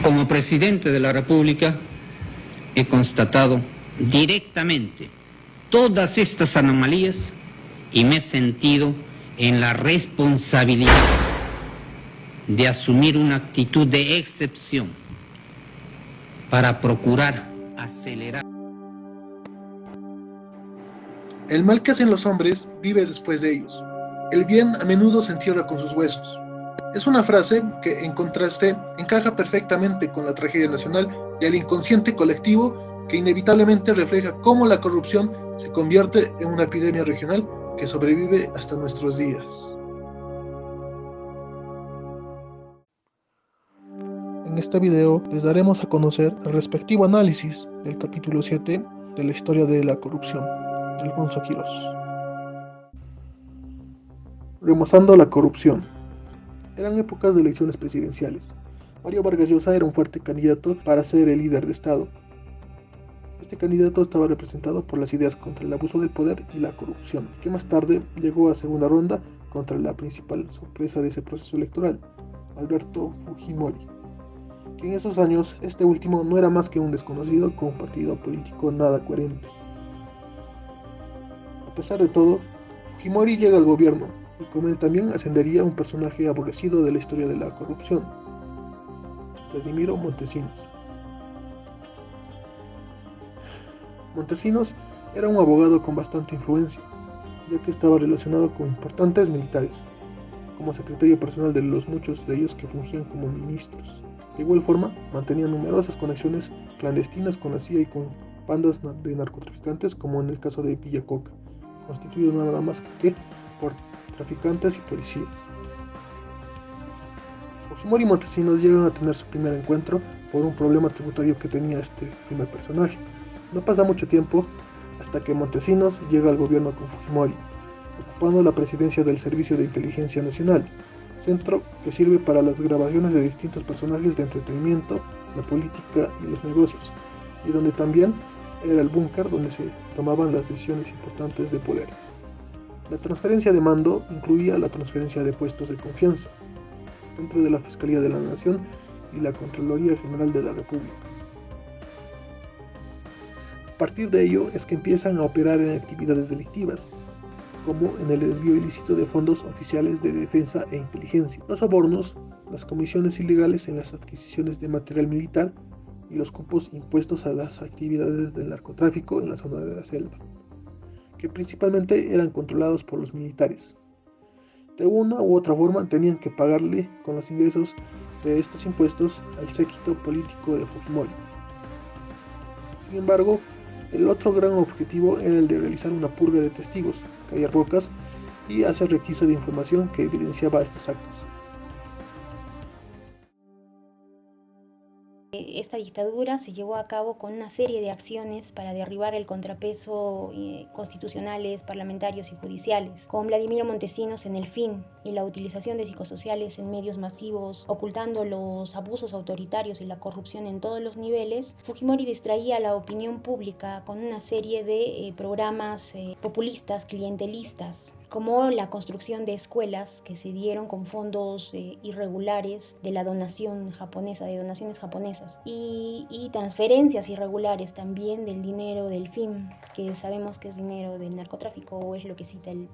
Como presidente de la República, he constatado directamente todas estas anomalías y me he sentido en la responsabilidad de asumir una actitud de excepción para procurar acelerar. El mal que hacen los hombres vive después de ellos. El bien a menudo se entierra con sus huesos. Es una frase que, en contraste, encaja perfectamente con la tragedia nacional y el inconsciente colectivo que inevitablemente refleja cómo la corrupción se convierte en una epidemia regional que sobrevive hasta nuestros días. En este video les daremos a conocer el respectivo análisis del capítulo 7 de la historia de la corrupción, de Alfonso Quirós. Remozando la corrupción. Eran épocas de elecciones presidenciales. Mario Vargas Llosa era un fuerte candidato para ser el líder de Estado. Este candidato estaba representado por las ideas contra el abuso del poder y la corrupción, que más tarde llegó a segunda ronda contra la principal sorpresa de ese proceso electoral, Alberto Fujimori, que en esos años este último no era más que un desconocido con un partido político nada coherente. A pesar de todo, Fujimori llega al gobierno y con él también ascendería un personaje aborrecido de la historia de la corrupción, Vladimiro Montesinos. Montesinos era un abogado con bastante influencia, ya que estaba relacionado con importantes militares, como secretario personal de los muchos de ellos que fungían como ministros. De igual forma, mantenía numerosas conexiones clandestinas con la CIA y con bandas de narcotraficantes, como en el caso de Villa Coca, constituido nada más que por traficantes y policías. Fujimori y Montesinos llegan a tener su primer encuentro por un problema tributario que tenía este primer personaje. No pasa mucho tiempo hasta que Montesinos llega al gobierno con Fujimori, ocupando la presidencia del Servicio de Inteligencia Nacional, centro que sirve para las grabaciones de distintos personajes de entretenimiento, la política y los negocios, y donde también era el búnker donde se tomaban las decisiones importantes de poder. La transferencia de mando incluía la transferencia de puestos de confianza dentro de la Fiscalía de la Nación y la Contraloría General de la República. A partir de ello es que empiezan a operar en actividades delictivas, como en el desvío ilícito de fondos oficiales de defensa e inteligencia, los sobornos, las comisiones ilegales en las adquisiciones de material militar y los cupos impuestos a las actividades del narcotráfico en la zona de la selva, que principalmente eran controlados por los militares. De una u otra forma tenían que pagarle con los ingresos de estos impuestos al séquito político de Fujimori. Sin embargo, el otro gran objetivo era el de realizar una purga de testigos, callar bocas y hacer requisa de información que evidenciaba estos actos. Esta dictadura se llevó a cabo con una serie de acciones para derribar el contrapeso constitucionales, parlamentarios y judiciales, con Vladimiro Montesinos en el fin y la utilización de psicosociales en medios masivos, ocultando los abusos autoritarios y la corrupción en todos los niveles. Fujimori distraía a la opinión pública con una serie de programas populistas, clientelistas, como la construcción de escuelas que se dieron con fondos irregulares de la donaciones japonesas y transferencias irregulares también del dinero del FIM, que sabemos que es dinero del narcotráfico, o es lo que cita el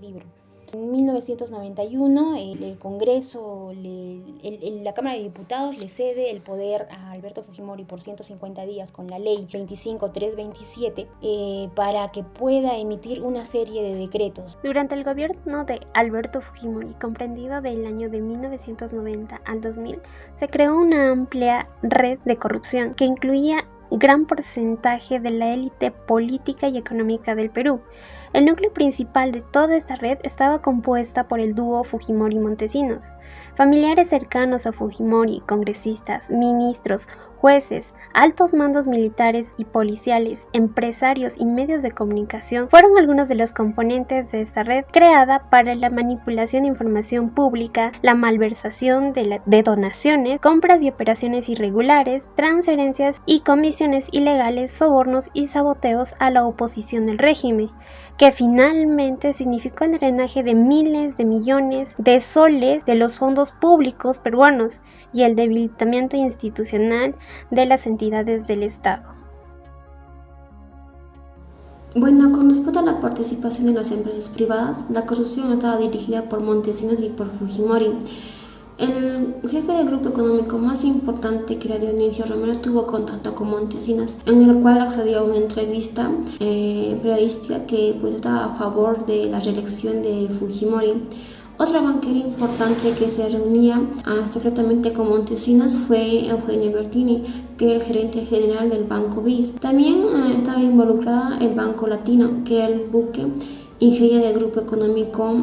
libro. En 1991 el Congreso, la Cámara de Diputados le cede el poder a Alberto Fujimori por 150 días con la ley 25327 para que pueda emitir una serie de decretos. Durante el gobierno de Alberto Fujimori, comprendido del año de 1990 al 2000, se creó una amplia red de corrupción que incluía gran porcentaje de la élite política y económica del Perú. El núcleo principal de toda esta red estaba compuesta por el dúo Fujimori-Montesinos. Familiares cercanos a Fujimori, congresistas, ministros, jueces, altos mandos militares y policiales, empresarios y medios de comunicación fueron algunos de los componentes de esta red creada para la manipulación de información pública, la malversación de donaciones, compras y operaciones irregulares, transferencias y comisiones comisiones ilegales, sobornos y saboteos a la oposición del régimen, que finalmente significó el drenaje de miles de millones de soles de los fondos públicos peruanos y el debilitamiento institucional de las entidades del Estado. Bueno, con respecto a la participación de las empresas privadas, la corrupción estaba dirigida por Montesinos y por Fujimori. El jefe del grupo económico más importante, que era Dionisio Romero, tuvo contacto con Montesinos, en el cual accedió a una entrevista periodística que estaba a favor de la reelección de Fujimori. Otro banquero importante que se reunía secretamente con Montesinos fue Eugenio Bertini, que era el gerente general del Banco BIS. También estaba involucrada el Banco Latino, que era el buque insignia del grupo económico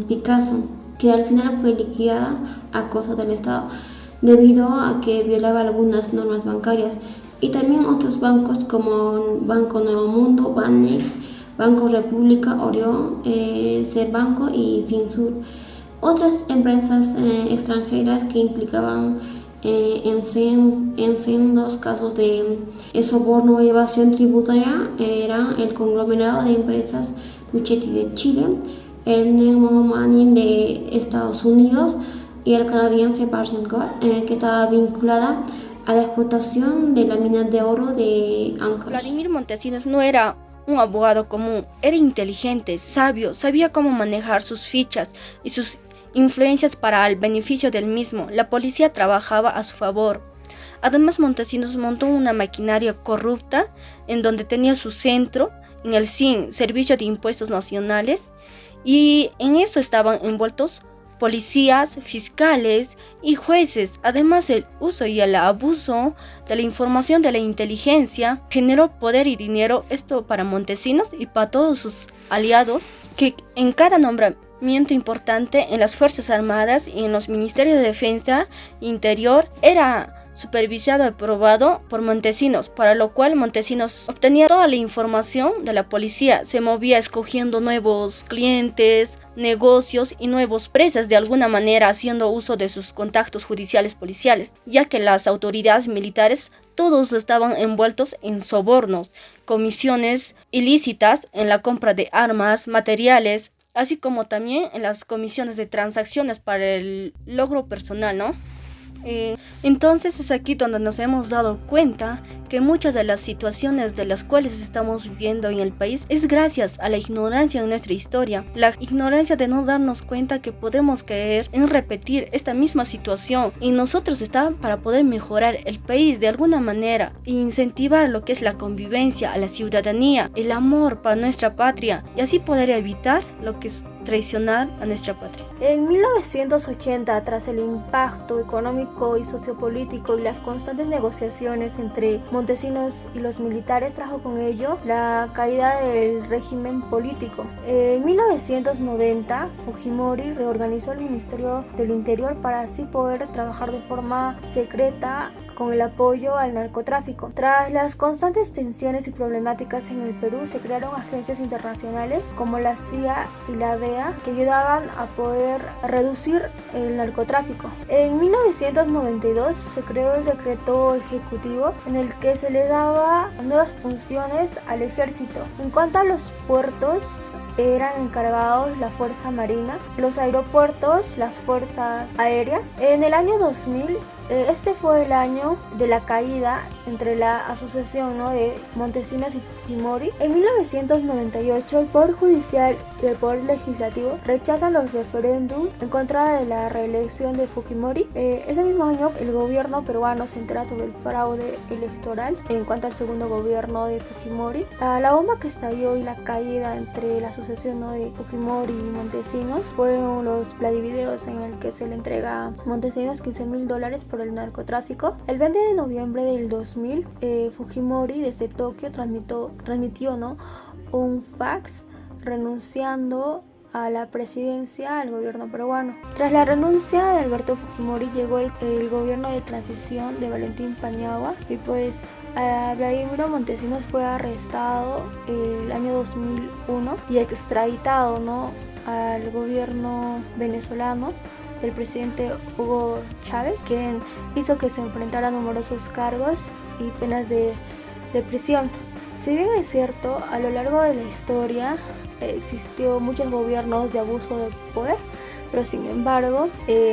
Picasso, que al final fue liquidada a costa del Estado debido a que violaba algunas normas bancarias. Y también otros bancos como Banco Nuevo Mundo, Banex, Banco República, Orión, Serbanco y Finsur. Otras empresas extranjeras que implicaban en sendos casos de soborno o evasión tributaria eran el conglomerado de empresas Luchetti de Chile, el Nemo Mining de Estados Unidos y el canadiense Barrick Gold, que estaba vinculada a la explotación de la mina de oro de Ancash. Vladimir Montesinos no era un abogado común, era inteligente, sabio, sabía cómo manejar sus fichas y sus influencias para el beneficio del mismo. La policía trabajaba a su favor. Además, Montesinos montó una maquinaria corrupta en donde tenía su centro en el SIN, Servicio de Impuestos Nacionales, y en eso estaban envueltos policías, fiscales y jueces. Además, el uso y el abuso de la información de la inteligencia generó poder y dinero, esto para Montesinos y para todos sus aliados, que en cada nombramiento importante en las Fuerzas Armadas y en los Ministerios de Defensa Interior era supervisado y aprobado por Montesinos, para lo cual Montesinos obtenía toda la información de la policía, se movía escogiendo nuevos clientes, negocios y nuevos presas, de alguna manera haciendo uso de sus contactos judiciales policiales, ya que las autoridades militares todos estaban envueltos en sobornos, comisiones ilícitas en la compra de armas, materiales, así como también en las comisiones de transacciones para el logro personal, ¿no? Entonces es aquí donde nos hemos dado cuenta que muchas de las situaciones de las cuales estamos viviendo en el país es gracias a la ignorancia en nuestra historia, la ignorancia de no darnos cuenta que podemos caer en repetir esta misma situación, y nosotros estamos para poder mejorar el país de alguna manera e incentivar lo que es la convivencia, a la ciudadanía, el amor para nuestra patria, y así poder evitar lo que es traicionar a nuestra patria. En 1980, tras el impacto económico y sociopolítico y las constantes negociaciones entre Montesinos y los militares, trajo con ello la caída del régimen político. En 1990, Fujimori reorganizó el Ministerio del Interior para así poder trabajar de forma secreta con el apoyo al narcotráfico. Tras las constantes tensiones y problemáticas en el Perú, se crearon agencias internacionales como la CIA y la DEA que ayudaban a poder reducir el narcotráfico. En 1992 se creó el decreto ejecutivo en el que se le daba nuevas funciones al ejército. En cuanto a los puertos, eran encargados la Fuerza Marina, los aeropuertos, las Fuerzas Aéreas. En el año 2000, este fue el año de la caída entre la asociación de Montesinos y Fujimori. En 1998, el Poder Judicial y el Poder Legislativo rechazan los referéndums en contra de la reelección de Fujimori. Ese mismo año, el gobierno peruano se entera sobre el fraude electoral en cuanto al segundo gobierno de Fujimori. La bomba que estalló y la caída entre la asociación de Fujimori y Montesinos fueron los pladivideos en el que se le entrega a Montesinos $15,000 por el narcotráfico. El 20 de noviembre del 2000, Fujimori desde Tokio transmitió un fax renunciando a la presidencia al gobierno peruano. Tras la renuncia de Alberto Fujimori llegó el gobierno de transición de Valentín Paniagua, y Vladimiro Montesinos fue arrestado el año 2001 y extraditado al gobierno venezolano del presidente Hugo Chávez, quien hizo que se enfrentara a numerosos cargos y penas de de prisión. Si bien es cierto, a lo largo de la historia existió muchos gobiernos de abuso de poder, pero sin embargo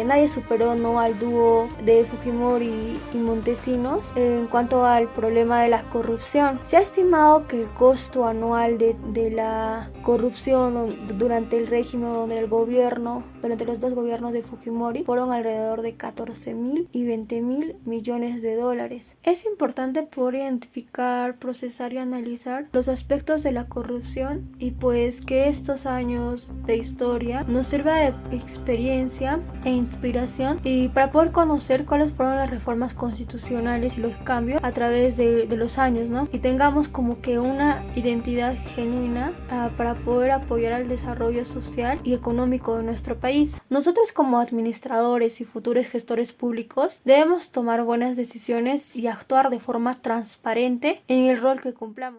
nadie superó al dúo de Fujimori y Montesinos en cuanto al problema de la corrupción. Se ha estimado que el costo anual de la corrupción durante el régimen del gobierno, durante los dos gobiernos de Fujimori, fueron alrededor de 14.000 y 20.000 millones de dólares. Es importante poder identificar, procesar y analizar los aspectos de la corrupción y pues que estos años de historia nos sirva de experiencia e inspiración y para poder conocer cuáles fueron las reformas constitucionales y los cambios a través de los años, ¿no? Y tengamos como que una identidad genuina para poder apoyar al desarrollo social y económico de nuestro país. Nosotros como administradores y futuros gestores públicos debemos tomar buenas decisiones y actuar de forma transparente en el rol que cumplamos.